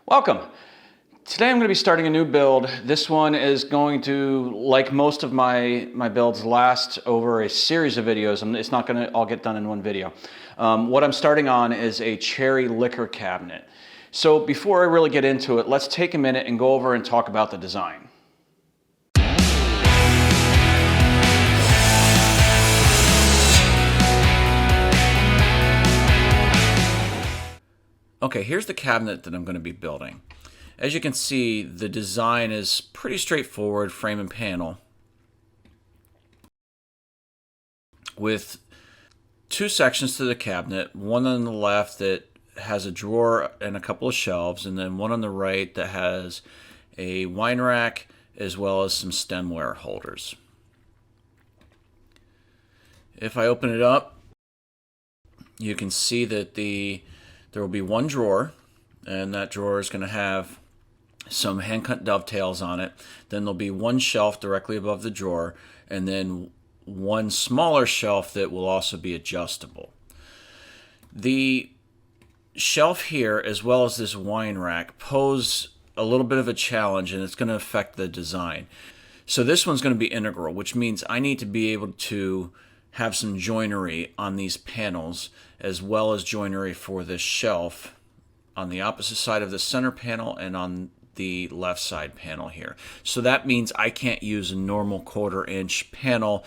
Welcome. Today I'm going to be starting a new build. This one is going to, like most of my builds, last over a series of videos. It's not going to all get done in one video. What I'm starting on is a cherry liquor cabinet. So before I really get into it, let's take a minute and go over and talk about the design. Okay, here's the cabinet that I'm going to be building. As you can see, the design is pretty straightforward, frame and panel, with two sections to the cabinet, one on the left that has a drawer and a couple of shelves, and then one on the right that has a wine rack as well as some stemware holders. If I open it up, you can see that there will be one drawer, and that drawer is going to have some hand-cut dovetails on it. Then there'll be one shelf directly above the drawer, and then one smaller shelf that will also be adjustable. The shelf here, as well as this wine rack, pose a little bit of a challenge, and it's going to affect the design. So this one's going to be integral, which means I need to be able to have some joinery on these panels, as well as joinery for this shelf on the opposite side of the center panel and on the left side panel here. So that means I can't use a normal 1/4 inch panel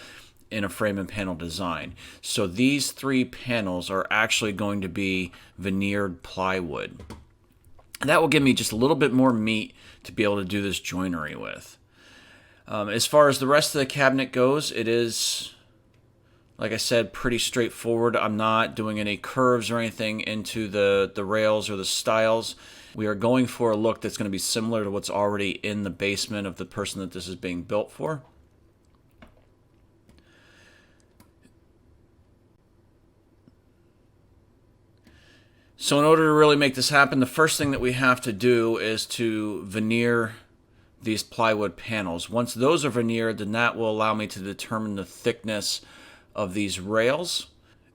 in a frame and panel design. So these three panels are actually going to be veneered plywood. And that will give me just a little bit more meat to be able to do this joinery with. As far as the rest of the cabinet goes, it is, like I said, pretty straightforward. I'm not doing any curves or anything into the rails or the stiles. We are going for a look that's going to be similar to what's already in the basement of the person that this is being built for. So in order to really make this happen, the first thing that we have to do is to veneer these plywood panels. Once those are veneered, then that will allow me to determine the thickness of these rails,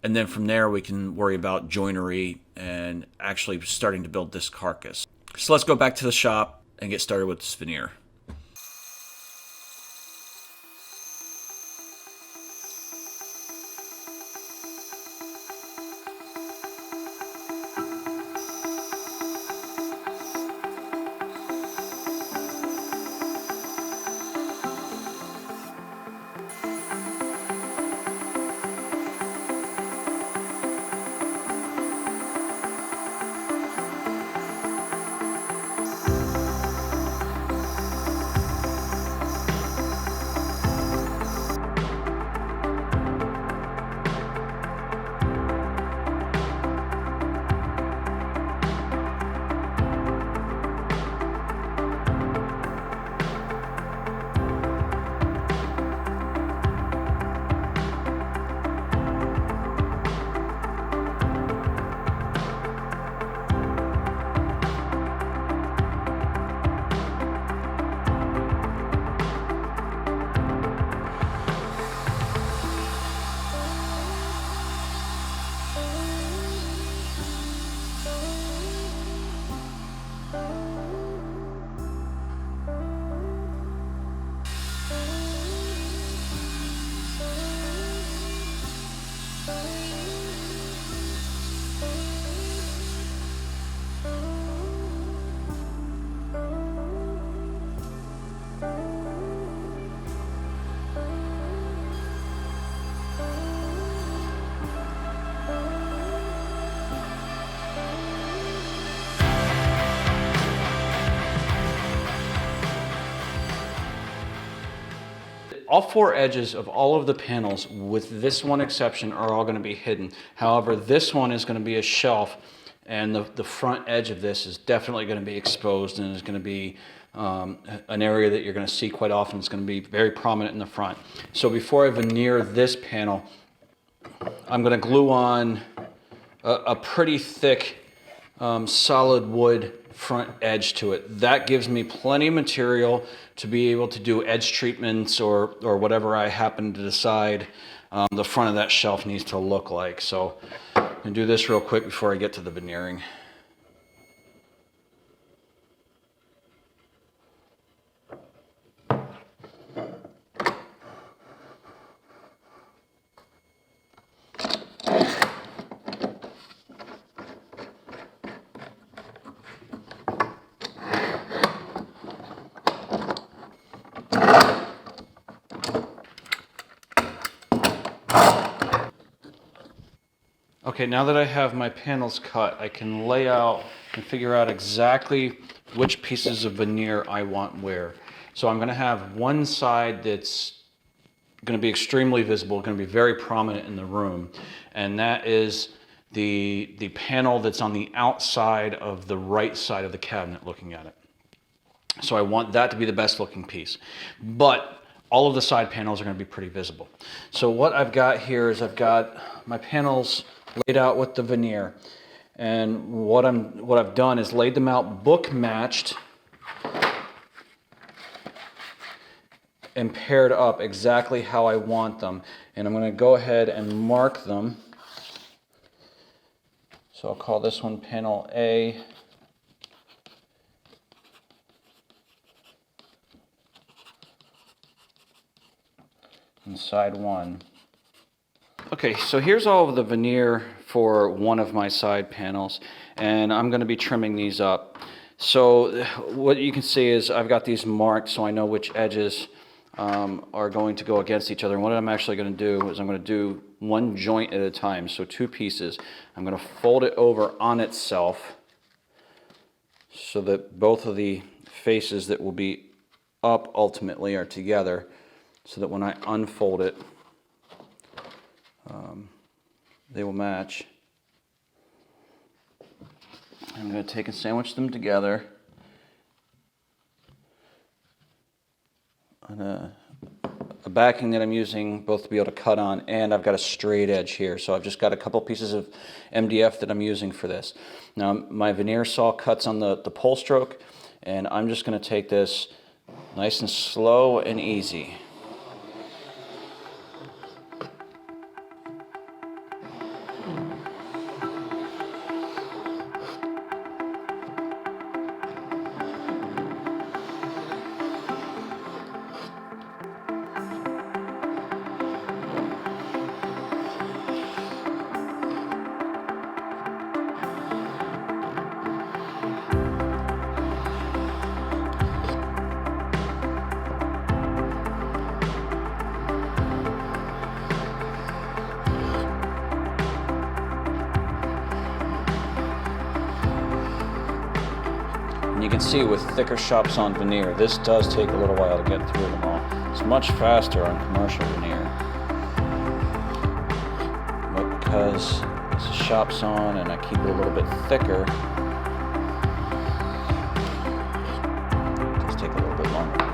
and then from there we can worry about joinery and actually starting to build this carcass. So let's go back to the shop and get started with this veneer. All four edges of all of the panels, with this one exception, are all going to be hidden. However, this one is going to be a shelf, and the front edge of this is definitely going to be exposed, and is going to be an area that you're going to see quite often. It's going to be very prominent in the front. So before I veneer this panel, I'm going to glue on a pretty thick solid wood front edge to it. That gives me plenty of material to be able to do edge treatments or whatever I happen to decide the front of that shelf needs to look like. So I'm going to do this real quick before I get to the veneering. Okay, now that I have my panels cut, I can lay out and figure out exactly which pieces of veneer I want where. So I'm going to have one side that's going to be extremely visible, going to be very prominent in the room, and that is the panel that's on the outside of the right side of the cabinet looking at it. So I want that to be the best looking piece. But all of the side panels are going to be pretty visible. So what I've got here is I've got my panels laid out with the veneer. And what I've done is laid them out book matched and paired up exactly how I want them. And I'm going to go ahead and mark them. So I'll call this one panel A. And side 1. Okay, so here's all of the veneer for one of my side panels, and I'm going to be trimming these up. So what you can see is I've got these marked so I know which edges are going to go against each other. And what I'm actually going to do is I'm going to do one joint at a time, so 2 pieces. I'm going to fold it over on itself so that both of the faces that will be up ultimately are together, so that when I unfold it, they will match. I'm going to take and sandwich them together on a backing that I'm using both to be able to cut on, and I've got a straight edge here. So I've just got a couple pieces of MDF that I'm using for this. Now my veneer saw cuts on the pole stroke, and I'm just going to take this nice and slow and easy. And you can see with thicker shop sawn veneer, this does take a little while to get through them all. It's much faster on commercial veneer. But because it's a shop sawn and I keep it a little bit thicker, it does take a little bit longer.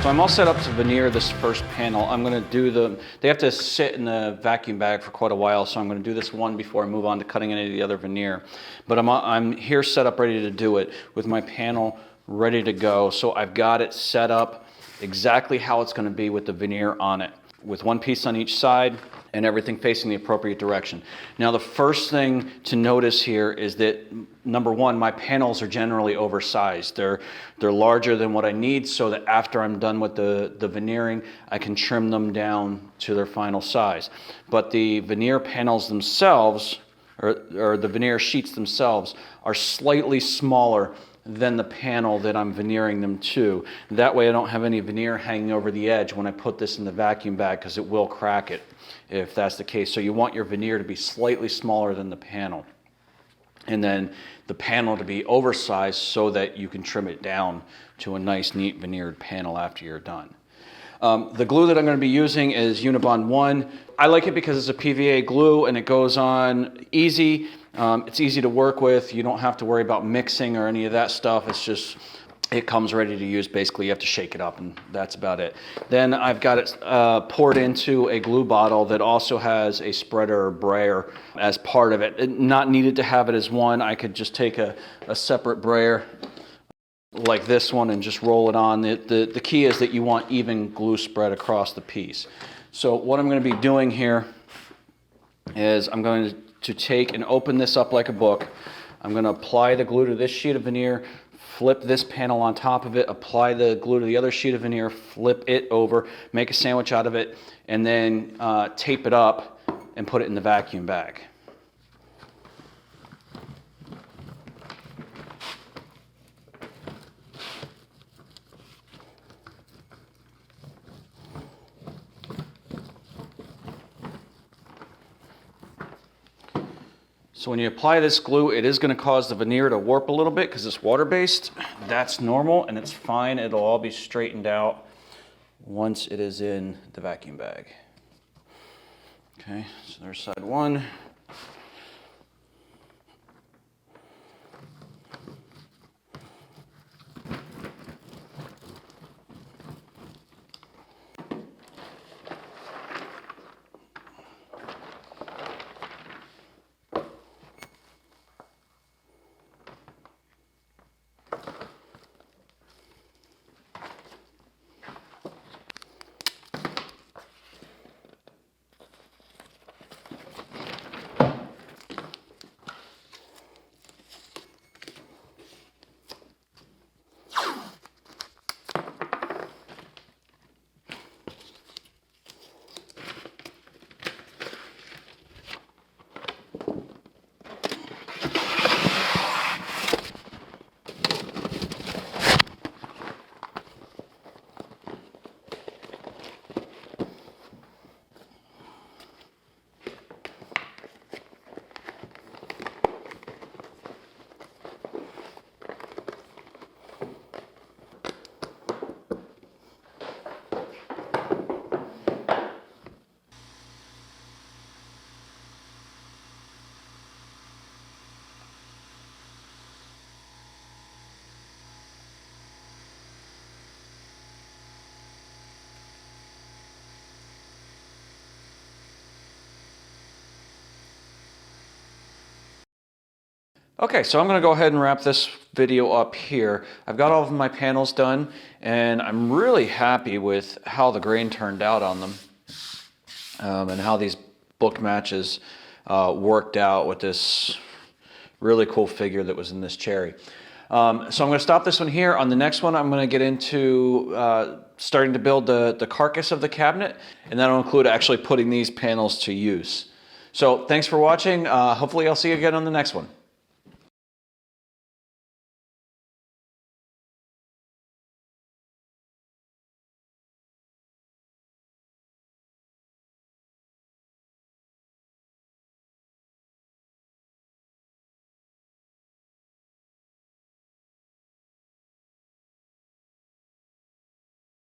So I'm all set up to veneer this first panel. I'm going to do they have to sit in the vacuum bag for quite a while, so I'm going to do this one before I move on to cutting any of the other veneer. But I'm here set up ready to do it with my panel ready to go. So I've got it set up exactly how it's going to be with the veneer on it, with one piece on each side and everything facing the appropriate direction. Now the first thing to notice here is that, number one, my panels are generally oversized. They're larger than what I need, so that after I'm done with the veneering, I can trim them down to their final size. But the veneer panels themselves, or the veneer sheets themselves, are slightly smaller than the panel that I'm veneering them to. That way I don't have any veneer hanging over the edge when I put this in the vacuum bag, because it will crack it if that's the case. So you want your veneer to be slightly smaller than the panel, and then the panel to be oversized so that you can trim it down to a nice neat veneered panel after you're done. The glue that I'm going to be using is Unibond 1. I like it because it's a PVA glue and it goes on easy. It's easy to work with. You don't have to worry about mixing or any of that stuff. It's just, it comes ready to use. Basically, you have to shake it up and that's about it. Then I've got it poured into a glue bottle that also has a spreader or brayer as part of it. Not needed to have it as one. I could just take a separate brayer like this one and just roll it on. The key is that you want even glue spread across the piece. So what I'm going to be doing here is I'm going to take and open this up like a book. I'm going to apply the glue to this sheet of veneer, flip this panel on top of it, apply the glue to the other sheet of veneer, flip it over, make a sandwich out of it, and then tape it up and put it in the vacuum bag. So when you apply this glue, it is going to cause the veneer to warp a little bit because it's water-based. That's normal and it's fine. It'll all be straightened out once it is in the vacuum bag. Okay, so there's side one. Okay, so I'm going to go ahead and wrap this video up here. I've got all of my panels done, and I'm really happy with how the grain turned out on them, and how these book matches worked out with this really cool figure that was in this cherry. So I'm going to stop this one here. On the next one, I'm going to get into starting to build the carcass of the cabinet, and that'll include actually putting these panels to use. So thanks for watching. Hopefully I'll see you again on the next one.